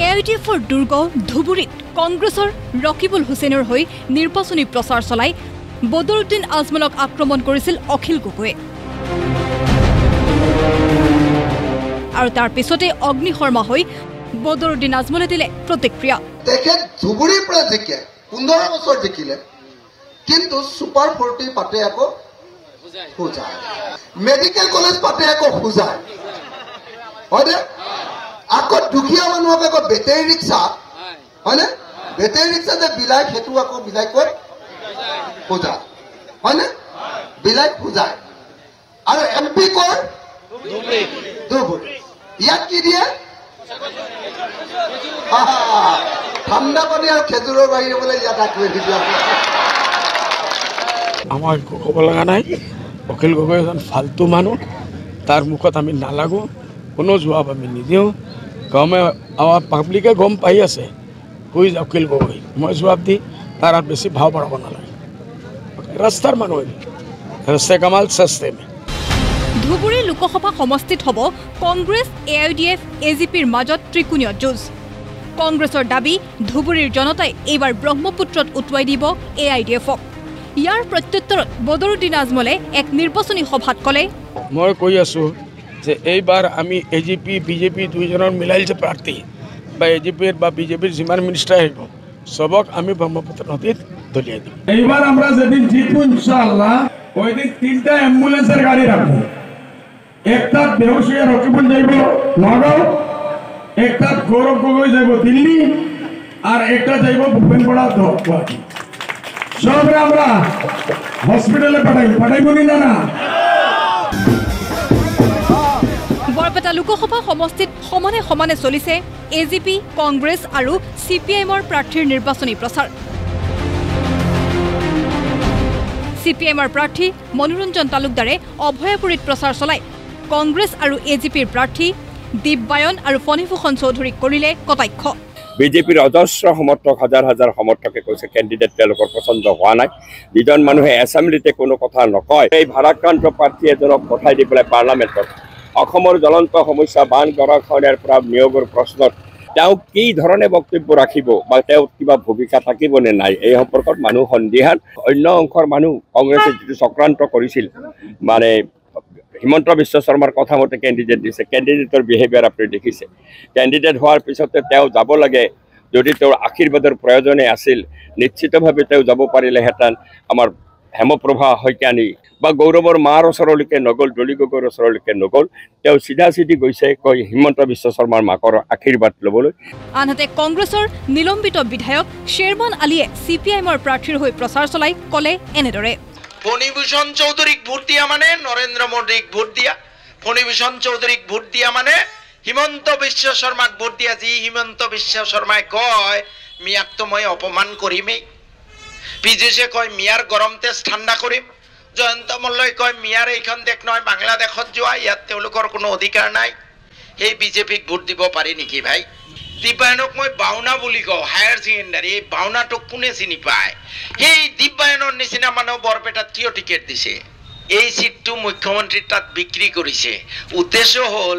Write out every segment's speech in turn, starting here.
AIDFৰ দুৰ্গ ধুবুৰীত কংগ্ৰেছৰ ৰকিবুল হুছেইনৰ হৈ নিৰ্বাচনী প্ৰচাৰ চলাই বদৰুদ্দিন আজমলক আক্ৰমণ কৰিছিল অখিল গগৈয়ে আৰু তাৰ পিছতে অগ্নি শৰ্মা হৈ বদৰুদ্দিন আজমলে দিলে প্ৰতিক্ৰিয়া তেখেত ধুবুৰীৰ পৰা জিকে 15 বছৰ জিকিলে কিন্তু সুপাৰ 40 পাতে আকৌ খুজায় মেডিকেল কলেজ পাতে আকৌ খুজায় হয়নে আকৌ দুখীয়া মানুহক আকৌ বেটেৰী ৰিক্সা হয়নে বেটেৰী ৰিক্সা যে বিলাই সেইটো আকৌ বিলাই কৈ খুজায় হয়নে বিলাই খুজায় আৰু MP কৰ ধুবুৰী ইয়াত কি দিয়ে ঠাণ্ডা পানী আৰু খেজুৰৰ বাহিৰে বোলে ইয়াত আঁকোৱে দিয়া আমার কব লগা নাই অখিল গগৈ এজন ফালতু মানুহ তার মুখত আমি নালাগো কোনো জবাব আমি নিদিওঁ গমে আমার পাব্লিকে গম পাই আছে হুই অখিল গগৈ মই জবাব দি তার আর বেশি ভাও বাড়াব নালাগে রাস্তার মানুষ রাস্তে কামাল সস্তে মে ধুবুৰী লোকসভা সমষ্টিত হ'ব কংগ্ৰেছ AIDF AGPৰ মাজত ত্ৰিকোণীয় যুঁজ কংগ্ৰেছৰ দাবী ধুবুৰীৰ জনতাই এইবাৰ ব্ৰহ্মপুত্ৰত উটুৱাই দিব AIDFক ইয়াৰ প্ৰত্যুত্তৰত বদৰুদ্দিন আজমলে এক নিৰ্বাচনী সভাত ক'লে মই কৈ আছো যে এইবাৰ আমি AGP BJP দুইজনৰ মিলাই যে প্ৰাৰ্থী বা AGPৰ বা BJPৰ যিমান মিনিষ্টাৰ আহিব সবক আমি ব্ৰহ্মপুত্ৰ নদীত দলিয়াই দিম এইবাৰ আমরা যেদিন জিতবো ইনশাআল্লাহ ওই দিন 3টা অ্যাম্বুলেন্সের গাড়ি রাখবো একটা বেহুশিয়া রকিবুল যাইব নগাঁও একটা গৌরব গগৈ যাইব দিল্লি আর একটা যাইব ভূপেনপাড়া গুয়াহাটি সব আমরা হসপিটালে পাঠাইব না বৰপেটা লোকসভা সমষ্টিত সমানে সমানে চলিছে AGP কংগ্ৰেছ আৰু CPIMৰ প্ৰাৰ্থীৰ নিৰ্বাচনী প্ৰচাৰ CPIMৰ প্ৰাৰ্থী মনোৰঞ্জন তালুকদাৰে অভয়াপুৰীত প্ৰচাৰ চলাই কংগ্ৰেছ আৰু AGPৰ প্ৰাৰ্থী দীপবায়ন আৰু ফণীভূষণ চৌধুৰীক কৰিলে কটাক্ষ বিজেপিৰ অজস্ৰ সমৰ্থক হাজাৰ হাজাৰ সমৰ্থকে কৈছে কেণ্ডিডেট তেওঁলোকৰ পছন্দ হোৱা নাই যিজন মানুহে এছেম্বলিতে কোনো কথা নকয় এই ভাৰাক্ৰান্ত প্ৰাৰ্থী এজনক পঠাই দি পেলাই পাৰ্লামেণ্টত অসমৰ জ্বলন্ত সমস্যা বান গৰাখহনীয়াৰ পৰা নিয়োগৰ প্ৰশ্নত তেওঁ কি ধৰণে বক্তব্য ৰাখিব বা তেওঁ কিবা ভূমিকা থাকিব নে নাই এই সম্পৰ্কত মানুহ সন্দিহান অন্য অংশৰ মানুহ কংগ্ৰেছে যিটো চক্ৰান্ত কৰিছিল মানে হিমন্ত বিশ্ব শৰ্মাৰ কথা মতে কেণ্ডিডেট দিছে কেণ্ডিডেটৰ বিহেভিয়াৰ আপুনি দেখিছে কেণ্ডিডেট হোৱাৰ পিছতে তেওঁ যাব লাগে যদি তেওঁৰ আশীৰ্বাদৰ প্ৰয়োজনে আছিল নিশ্চিতভাৱে তেওঁ যাব পাৰিলেহেঁতেন আমাৰ হেমপ্ৰভা শইকীয়ানী বা গৌৰৱৰ মাৰ ওচৰলৈকে নগ'ল ডলি গগৈৰ ওচৰলৈকে নগ'ল তেওঁ চিধা চিধি গৈছে কৈ হিমন্ত বিশ্ব শৰ্মাৰ মাকৰ আশীৰ্বাদ ল'বলৈ আনহাতে কংগ্ৰেছৰ নিলম্বিত বিধায়ক শ্বেৰমান আলীয়ে CPIMৰ প্ৰাৰ্থীৰ হৈ প্ৰচাৰ চলাই ক'লে এনেদৰে ফণীভূষণ চৌধুৰীক ভোট দিয়া মানে নৰেন্দ্ৰ মোদীক ভোট দিয়া ফণীভূষণ চৌধুৰীক ভোট দিয়া মানে হিমন্ত বিশ্ব শৰ্মাক ভোট দিয়া যি হিমন্ত বিশ্ব শৰ্মাই কয় মিয়াকতো মই অপমান কৰিমেই পীযুষে কয় মিয়াৰ গৰম তেজ ঠাণ্ডা কৰিম জয়ন্ত মল্লই কয় মিয়াৰ এইখন দেশ নহয় বাংলাদেশত যোৱা ইয়াত তেওঁলোকৰ কোনো অধিকাৰ নাই সেই বিজেপিক ভোট দিব পাৰি নেকি ভাই দীপবায়নক মই বাউনা বুলি কওঁ হায়াৰ ছেকেণ্ডাৰী এই বাউনাটোক কোনে চিনি পায় সেই দীপবায়নৰ নিচিনা মানুহ বৰপেটাত কিয় টিকেট দিছে এই চিটটো মুখ্যমন্ত্ৰীৰ তাত বিক্ৰী কৰিছে উদ্দেশ্য হ'ল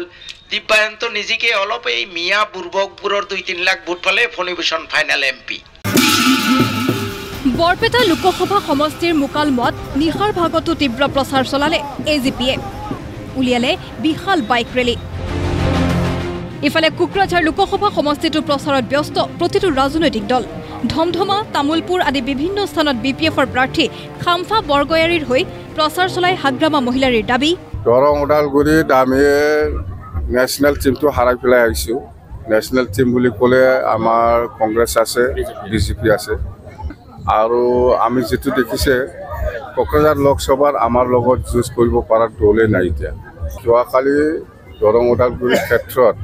দীপবায়নটো নিজকে অলপ এই মিয়া বুৰ্বকবোৰৰ 2-3 লাখ ভোট পালে ফণীভূষণ ফাইনেল MP বৰপেটা লোকসভা সমষ্টিৰ মুকালমত নিশাৰ ভাগতো তীব্ৰ প্ৰচাৰ চলালে AGPয়ে উলিয়ালে বিশাল বাইক ৰেলী ইফালে কোকৰাঝাৰ লোকসভা সমষ্টিটোৰ প্ৰচাৰত ব্যস্ত প্ৰতিটো ৰাজনৈতিক দল ধমধমা তামুলপুৰ আদি বিভিন্ন স্থানত BPFৰ প্ৰাৰ্থী খামফা বৰগয়াৰীৰ হৈ প্ৰচাৰ চলাই হাগ্ৰামা মহিলাৰীৰ দাবী দৰং ওদালগুৰিত আমি নেশ্যনেল টিমটো হাৰাই পেলাই আহিছোঁ নেশ্যনেল টিম বুলি ক'লে আমাৰ কংগ্ৰেছ আছে BJP আছে আৰু আমি যেটো দেখিছে কোকৰাঝাৰ লোকসভাৰ আমাৰ লগত যুঁজ কৰিব পৰা দলে নাই এতিয়া যোৱাকালি দৰং ওদালগুৰিৰ ক্ষেত্ৰত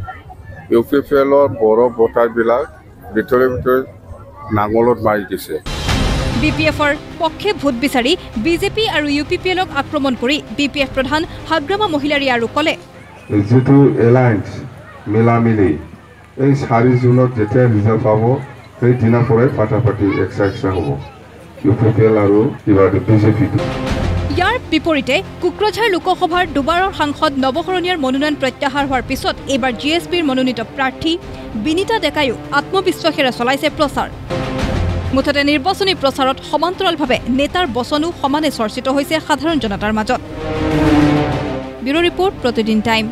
UPPLৰ বড় ভোটাৰবিলাক ভিতৰে নাঙলত মাৰি দিছে BPFৰ পক্ষে ভোট বিচাৰি BJP আৰু UPPLক আক্ৰমণ কৰি BPF প্ৰধান হাগ্ৰামা মহিলাৰী আৰু ক'লে যেটো এলায়েন্স মিলামিলি এই 4 জুনত যেতিয়া ৰিজাল্ট পাব সেই দিনা পৰাই ফাটাফাটি এক্সা হ'ব UPPL আৰু BJP ইয়াৰ বিপৰীতে কোকৰাঝাৰ লোকসভাৰ দুবাৰৰ সাংসদ নৱশৰণীয়াৰ মনোনয়ন প্ৰত্যাহাৰ হোৱাৰ পিছত এইবাৰ জিএছপিৰ মনোনীত প্ৰাৰ্থী বিনীতা ডেকায়ো আত্মবিশ্বাসেৰে চলাইছে প্ৰচাৰ মুঠতে নিৰ্বাচনী প্ৰচাৰত সমান্তৰালভাৱে নেতাৰ বচনো সমানে চৰ্চিত হৈছে সাধাৰণ জনতাৰ মাজত ব্যুৰ ৰিপৰ্ট প্ৰতিদিন টাইম